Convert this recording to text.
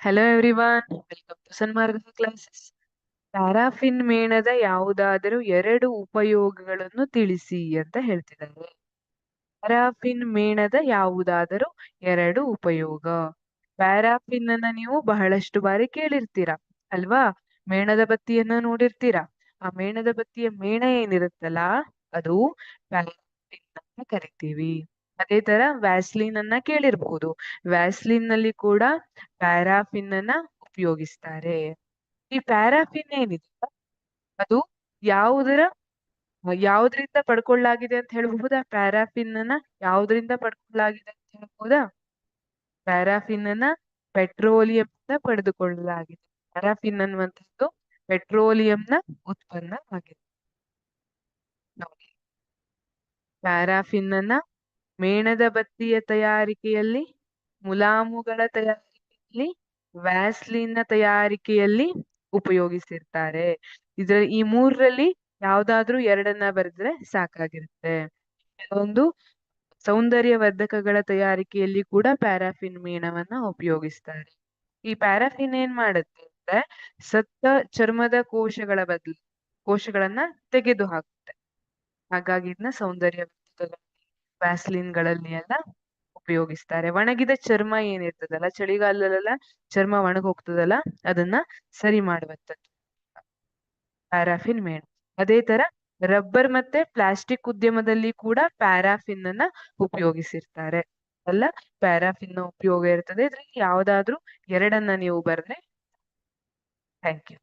Hello everyone, welcome to Sanmarga classes. Paraffin ಮೇಣದ ಯಾವುದಾದರೂ ಎರಡು ಉಪಯೋಗಗಳನ್ನು ತಿಳಿಸಿ ಅಂತ ಹೇಳ್ತಿದ್ದಾರೆ. ಪ್ಯಾರಾಫಿನ್ ಮೇಣದ ಯಾವುದಾದರೂ ಎರಡು ಉಪಯೋಗ. ಪ್ಯಾರಾಫಿನ್ ಅನ್ನ ನೀವು ಬಹಳಷ್ಟು ಬಾರಿ ಕೇಳಿರ್ತೀರಾ ಅಲ್ವಾ? ಮೇಣದ ಬತ್ತಿಯನ್ನ ನೋಡಿರ್ತೀರಾ. ಆ ಮೇಣದ ಬತ್ತಿಯ ಮೇಣ ಏನಿರುತ್ತಲ್ಲ, ಅದು ಪ್ಯಾರಾಫಿನ್ ಅಂತ ಕರಿತೀವಿ. ಅದೇ ತರ ವ್ಯಾಸ್ಲಿನ್ ಅನ್ನ ಕೇಳಿರ್ಬಹುದು. ವ್ಯಾಸ್ಲಿನ್ ನಲ್ಲಿ ಕೂಡ ಪ್ಯಾರಾಫಿನ್ ಅನ್ನ ಉಪಯೋಗಿಸ್ತಾರೆ. ಈ ಪ್ಯಾರಾಫಿನ್ ಏನಿದೆ ಅದು ಯಾವುದರ ಯಾವ್ದ್ರಿಂದ ಪಡ್ಕೊಳ್ಳಾಗಿದೆ ಅಂತ ಹೇಳ್ಬಹುದಾ? ಪ್ಯಾರಾಫಿನ್ ಅನ್ನ ಯಾವ್ದ್ರಿಂದ ಪಡ್ಕೊಳ್ಳಾಗಿದೆ ಅಂತ ಹೇಳ್ಬಹುದಾ? ಪ್ಯಾರಾಫಿನ್ ಅನ್ನ ಪೆಟ್ರೋಲಿಯಂನ ಪಡೆದುಕೊಳ್ಳಲಾಗಿದೆ. ಪ್ಯಾರಾಫಿನ್ ಅನ್ನುವಂಥದ್ದು ಪೆಟ್ರೋಲಿಯಂನ ಉತ್ಪನ್ನವಾಗಿದೆ. ನೋಡಿ, ಪ್ಯಾರಾಫಿನ್ ಅನ್ನ ಮೇಣದ ಬತ್ತಿಯ ತಯಾರಿಕೆಯಲ್ಲಿ, ಮುಲಾಮುಗಳ ತಯಾರಿಕೆಯಲ್ಲಿ, ವ್ಯಾಸ್ಲಿನ್ ತಯಾರಿಕೆಯಲ್ಲಿ ಉಪಯೋಗಿಸಿರ್ತಾರೆ. ಈ ಮೂರರಲ್ಲಿ ಯಾವ್ದಾದ್ರೂ ಎರಡನ್ನ ಬರೆದ್ರೆ ಸಾಕಾಗಿರುತ್ತೆ. ಕೆಲವೊಂದು ಸೌಂದರ್ಯವರ್ಧಕಗಳ ತಯಾರಿಕೆಯಲ್ಲಿ ಕೂಡ ಪ್ಯಾರಾಫಿನ್ ಮೇಣವನ್ನ ಉಪಯೋಗಿಸ್ತಾರೆ. ಈ ಪ್ಯಾರಾಫಿನ್ ಏನ್ ಮಾಡುತ್ತೆ ಅಂದ್ರೆ ಸತ್ತ ಚರ್ಮದ ಕೋಶಗಳನ್ನ ತೆಗೆದು ಹಾಕುತ್ತೆ. ಹಾಗಾಗಿ ಇದನ್ನ ಸೌಂದರ್ಯವರ್ಧಕಗಳ ವ್ಯಾಸ್ಲಿನ್ಗಳಲ್ಲಿ ಎಲ್ಲ ಉಪಯೋಗಿಸ್ತಾರೆ. ಒಣಗಿದ ಚರ್ಮ ಏನಿರ್ತದಲ್ಲ, ಚಳಿಗಾಲದಲ್ಲೆಲ್ಲ ಚರ್ಮ ಒಣಗ ಹೋಗ್ತದಲ್ಲ, ಅದನ್ನ ಸರಿ ಮಾಡುವಂಥದ್ದು ಪ್ಯಾರಾಫಿನ್ ಮೇಣ. ಅದೇ ತರ ರಬ್ಬರ್ ಮತ್ತೆ ಪ್ಲಾಸ್ಟಿಕ್ ಉದ್ಯಮದಲ್ಲಿ ಕೂಡ ಪ್ಯಾರಾಫಿನ್ ಅನ್ನ ಉಪಯೋಗಿಸಿರ್ತಾರೆ. ಅಲ್ಲ, ಪ್ಯಾರಾಫಿನ್ ನ ಉಪಯೋಗ ಇರ್ತದೆ. ಇದ್ರಲ್ಲಿ ಯಾವ್ದಾದ್ರು ಎರಡನ್ನ ನೀವು ಬರೆದ್ರೆ ಥ್ಯಾಂಕ್ ಯು.